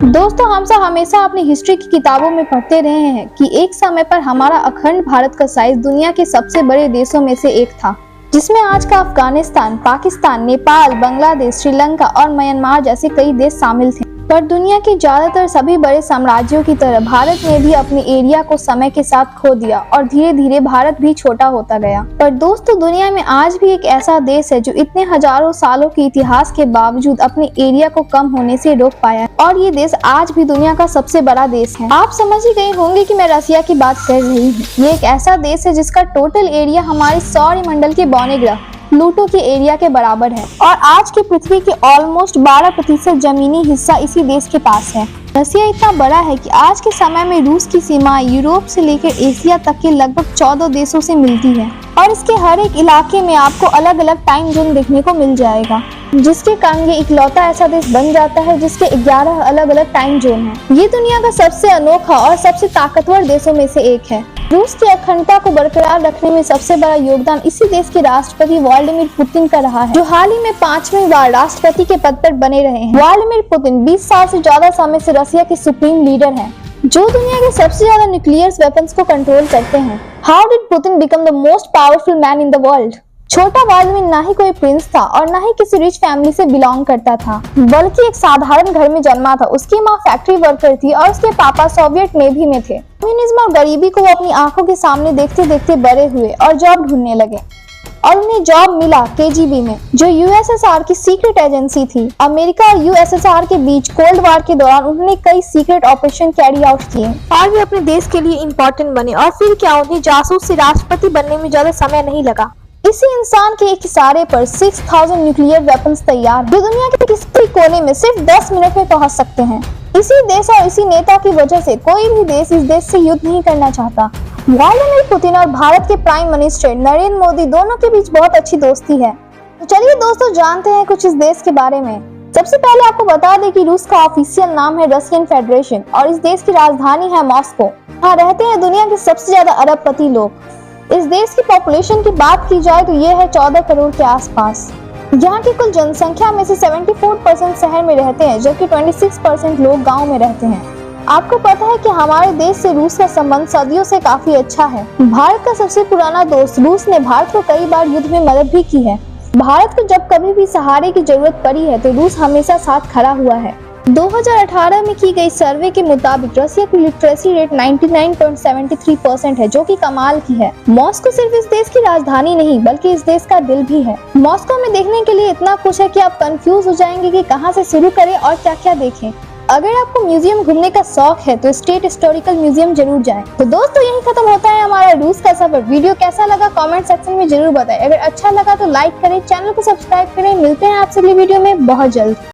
दोस्तों, हम सब हमेशा अपनी हिस्ट्री की किताबों में पढ़ते रहे हैं कि एक समय पर हमारा अखंड भारत का साइज दुनिया के सबसे बड़े देशों में से एक था, जिसमें आज का अफगानिस्तान, पाकिस्तान, नेपाल, बांग्लादेश, श्रीलंका और म्यांमार जैसे कई देश शामिल थे। पर दुनिया के ज्यादातर सभी बड़े साम्राज्यों की तरह भारत ने भी अपने एरिया को समय के साथ खो दिया और धीरे धीरे भारत भी छोटा होता गया। पर दोस्तों, दुनिया में आज भी एक ऐसा देश है जो इतने हजारों सालों के इतिहास के बावजूद अपने एरिया को कम होने से रोक पाया, और ये देश आज भी दुनिया का सबसे बड़ा देश है। आप समझ ही गए होंगे कि मैं रसिया की बात कर रही हूँ। ये एक ऐसा देश है जिसका टोटल एरिया हमारे सौरमंडल के बौने ग्रह प्लूटो के एरिया के बराबर है, और आज के पृथ्वी के ऑलमोस्ट 12% जमीनी हिस्सा इसी देश के पास है। रसिया इतना बड़ा है कि आज के समय में रूस की सीमाएं यूरोप से लेकर एशिया तक के लगभग 14 देशों से मिलती है, और इसके हर एक इलाके में आपको अलग अलग टाइम जोन देखने को मिल जाएगा, जिसके कारण ये इकलौता ऐसा देश बन जाता है जिसके 11 अलग अलग टाइम जोन है। ये दुनिया का सबसे अनोखा और सबसे ताकतवर देशों में से एक है। रूस की अखंडता को बरकरार रखने में सबसे बड़ा योगदान इसी देश के राष्ट्रपति व्लादिमीर पुतिन का रहा है, जो हाल ही में 5वीं बार राष्ट्रपति के पद पर बने रहे हैं। व्लादिमीर पुतिन 20 साल से ज्यादा समय से रसिया के सुप्रीम लीडर हैं, जो दुनिया के सबसे ज्यादा न्यूक्लियर वेपन्स को कंट्रोल करते हैं। How did Putin become the most powerful man in the world? छोटा व्लादिमीर ना ही कोई प्रिंस था और ना ही किसी रिच फैमिली से बिलोंग करता था, बल्कि एक साधारण घर में जन्मा था। उसकी माँ फैक्ट्री वर्कर थी और उसके पापा सोवियत नेवी में थे। कम्युनिज्म और गरीबी को वो अपनी आंखों के सामने देखते देखते बड़े हुए और जॉब ढूंढने लगे, और उन्हें जॉब मिला केजीबी में, जो यूएसएसआर की सीक्रेट एजेंसी थी। अमेरिका और यूएसएसआर के बीच कोल्ड वार के दौरान उन्होंने कई सीक्रेट ऑपरेशन कैरी आउट किए और वे अपने देश के लिए इम्पोर्टेंट बने। और फिर क्या, उन्हें जासूस से राष्ट्रपति बनने में ज्यादा समय नहीं लगा। इसी इंसान के एक इशारे पर 6000 न्यूक्लियर वेपन्स तैयार, जो दुनिया के किसी कोने में सिर्फ 10 मिनट में पहुंच सकते हैं। इसी देश और इसी नेता की वजह से कोई भी देश इस देश से युद्ध नहीं करना चाहता। व्लादिमीर पुतिन और भारत के प्राइम मिनिस्टर नरेंद्र मोदी दोनों के बीच बहुत अच्छी दोस्ती है। तो चलिए दोस्तों, जानते हैं कुछ इस देश के बारे में। सबसे पहले आपको बता दें कि रूस का ऑफिशियल नाम है रशियन फेडरेशन, और इस देश की राजधानी है मॉस्को। यहाँ रहते हैं दुनिया के सबसे ज्यादा अरबपति लोग। इस देश की पॉपुलेशन की बात की जाए तो ये है 14 करोड़ के आसपास। यहाँ की कुल जनसंख्या में से 74% शहर में रहते हैं, जबकि 26% लोग गांव में रहते हैं। आपको पता है कि हमारे देश से रूस का संबंध सदियों से काफी अच्छा है। भारत का सबसे पुराना दोस्त रूस ने भारत को कई बार युद्ध में मदद भी की है। भारत को जब कभी भी सहारे की जरूरत पड़ी है तो रूस हमेशा साथ खड़ा हुआ है। 2018 में की गई सर्वे के मुताबिक रसिया की लिटरेसी रेट 99.73% है, जो कि कमाल की है। मॉस्को सिर्फ इस देश की राजधानी नहीं बल्कि इस देश का दिल भी है। मॉस्को में देखने के लिए इतना कुछ है कि आप कंफ्यूज हो जाएंगे कि कहां से शुरू करें और क्या क्या देखें। अगर आपको म्यूजियम घूमने का शौक है तो स्टेट हिस्टोरिकल म्यूजियम जरूर जाएं। तो दोस्तों, यही खत्म होता है हमारा रूस का सफर। वीडियो कैसा लगा कमेंट सेक्शन में जरूर बताएं। अगर अच्छा लगा तो लाइक करें, चैनल को सब्सक्राइब करें। मिलते हैं आपसे अगली वीडियो में बहुत जल्द।